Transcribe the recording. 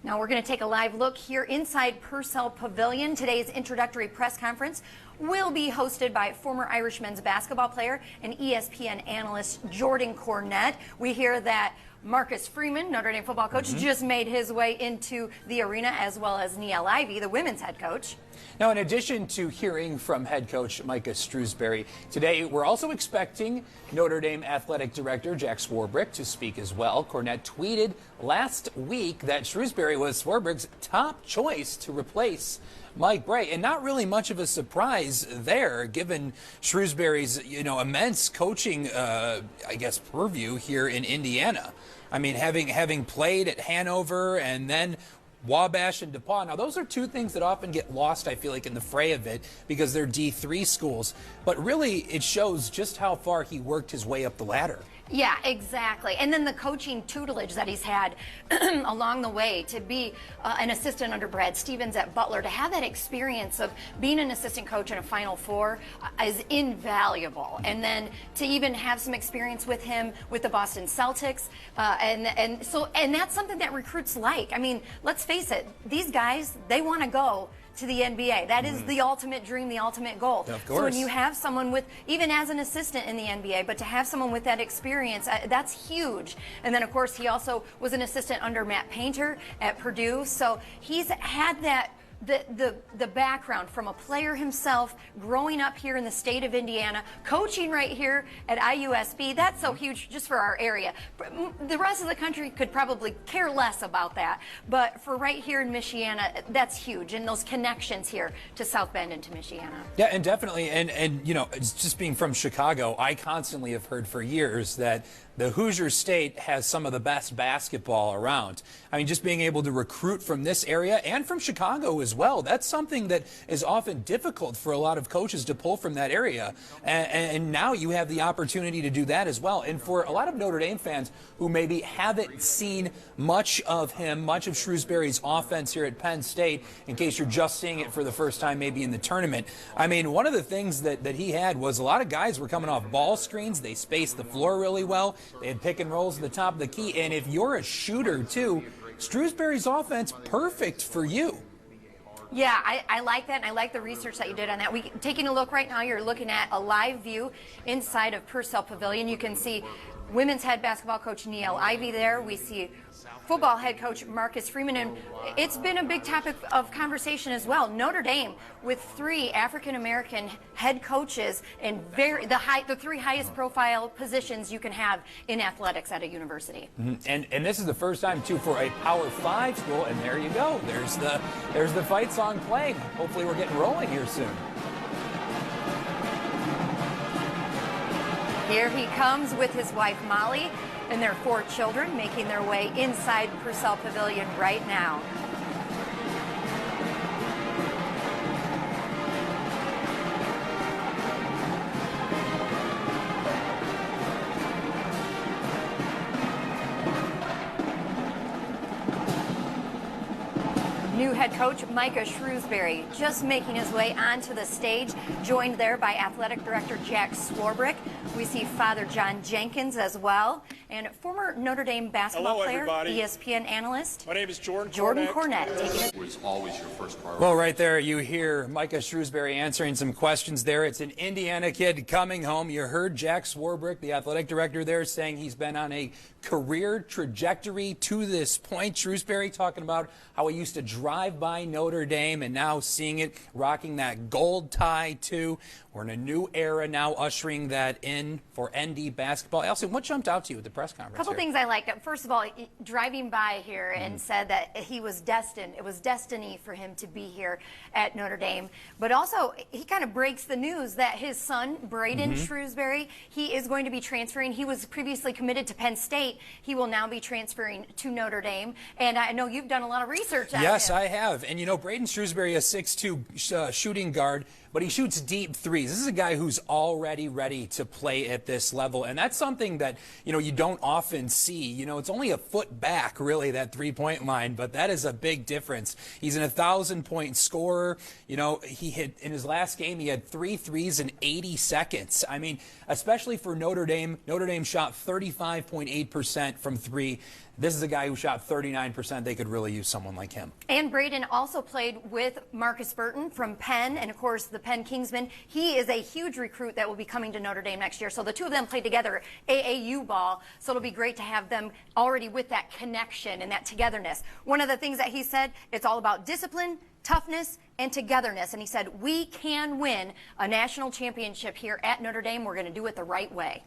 Now we're going to take a live look here inside Purcell Pavilion. Today's introductory press conference will be hosted by former Irish men's basketball player and ESPN analyst Jordan Cornette. We hear that Marcus Freeman, Notre Dame football coach, just made his way into the arena, as well as Niele Ivey, the women's head coach. Now, in addition to hearing from head coach Micah Shrewsberry, today we're also expecting Notre Dame athletic director Jack Swarbrick to speak as well. Cornette tweeted last week that Shrewsberry was Swarbrick's top choice to replace Mike Brey, and not really much of a surprise there, given Shrewsberry's immense coaching, purview here in Indiana. I mean, having played at Hanover and then Wabash and DePaul. Now, those are two things that often get lost, I feel like, in the fray of it because they're D3 schools. But really, it shows just how far he worked his way up the ladder. Yeah, exactly. And then the coaching tutelage that he's had along the way, to be an assistant under Brad Stevens at Butler, to have that experience of being an assistant coach in a Final Four is invaluable. And then to even have some experience with him with the Boston Celtics, and that's something that recruits like. I mean, let's face it, these guys, they want to go to the NBA. That is the ultimate dream, the ultimate goal. Of course. So when you have someone with, even as an assistant in the NBA, but to have someone with that experience, that's huge. And then, of course, he also was an assistant under Matt Painter at Purdue. So he's had that the background from a player himself, growing up here in the state of Indiana, coaching right here at IUSB. That's so huge just for our area. The rest of the country could probably care less about that, but for right here in Michiana, that's huge, and those connections here to South Bend and to Michiana. Yeah, and definitely, and it's just being from Chicago, I constantly have heard for years that the Hoosier State has some of the best basketball around. I mean, just being able to recruit from this area and from Chicago as well, that's something that is often difficult for a lot of coaches to pull from that area. And now you have the opportunity to do that as well. And for a lot of Notre Dame fans who maybe haven't seen much of him, much of Shrewsberry's offense here at Penn State, in case you're just seeing it for the first time maybe in the tournament, I mean, one of the things that he had was a lot of guys were coming off ball screens. They spaced the floor really well. They had pick and rolls at the top of the key. And if you're a shooter, too, Shrewsberry's offense, perfect for you. Yeah, I like that, and I like the research that you did on that. Taking a look right now, you're looking at a live view inside of Purcell Pavilion. You can see women's head basketball coach Niele Ivey there. We see football head coach Marcus Freeman, and it's been a big topic of conversation as well. Notre Dame with 3 African-American head coaches and the 3 highest profile positions you can have in athletics at a university. And this is the first time too for a Power 5 school, and there you go. There's the fight song playing. Hopefully we're getting rolling here soon. Here he comes with his wife Molly and their 4 children, making their way inside Purcell Pavilion right now. New head coach Micah Shrewsberry just making his way onto the stage, joined there by athletic director Jack Swarbrick. We see Father John Jenkins as well, and former Notre Dame basketball player, ESPN analyst. My name is Jordan Cornette. Taking it. Was always your first priority. Well, right there you hear Micah Shrewsberry answering some questions there. It's an Indiana kid coming home. You heard Jack Swarbrick, the athletic director there, saying he's been on a career trajectory to this point. Shrewsberry talking about how he used to drive by Notre Dame and now seeing it, rocking that gold tie too. We're in a new era now, ushering that in for ND basketball. Elsie, what jumped out to you at the press conference? A couple things I liked. First of all, driving by here and said that he was destined. It was destiny for him to be here at Notre Dame. But also, he kind of breaks the news that his son, Braden Shrewsberry, he is going to be transferring. He was previously committed to Penn State. He will now be transferring to Notre Dame. And I know you've done a lot of research on him. Yes, I have. And, Braden Shrewsberry, a 6'2" shooting guard, but he shoots deep threes. This is a guy who's already ready to play at this level, and that's something that, you don't often see. It's only a foot back, really, that three-point line, but that is a big difference. He's an 1,000-point scorer. He hit, in his last game, he had 3 threes in 80 seconds. I mean, especially for Notre Dame shot 35.8% from 3. this is a guy who shot 39%. They could really use someone like him. And Braden also played with Marcus Burton from Penn, and of course the Penn Kingsman. He is a huge recruit that will be coming to Notre Dame next year. So the two of them played together AAU ball. So it'll be great to have them already with that connection and that togetherness. One of the things that he said, it's all about discipline, toughness, and togetherness. And he said, we can win a national championship here at Notre Dame. We're going to do it the right way.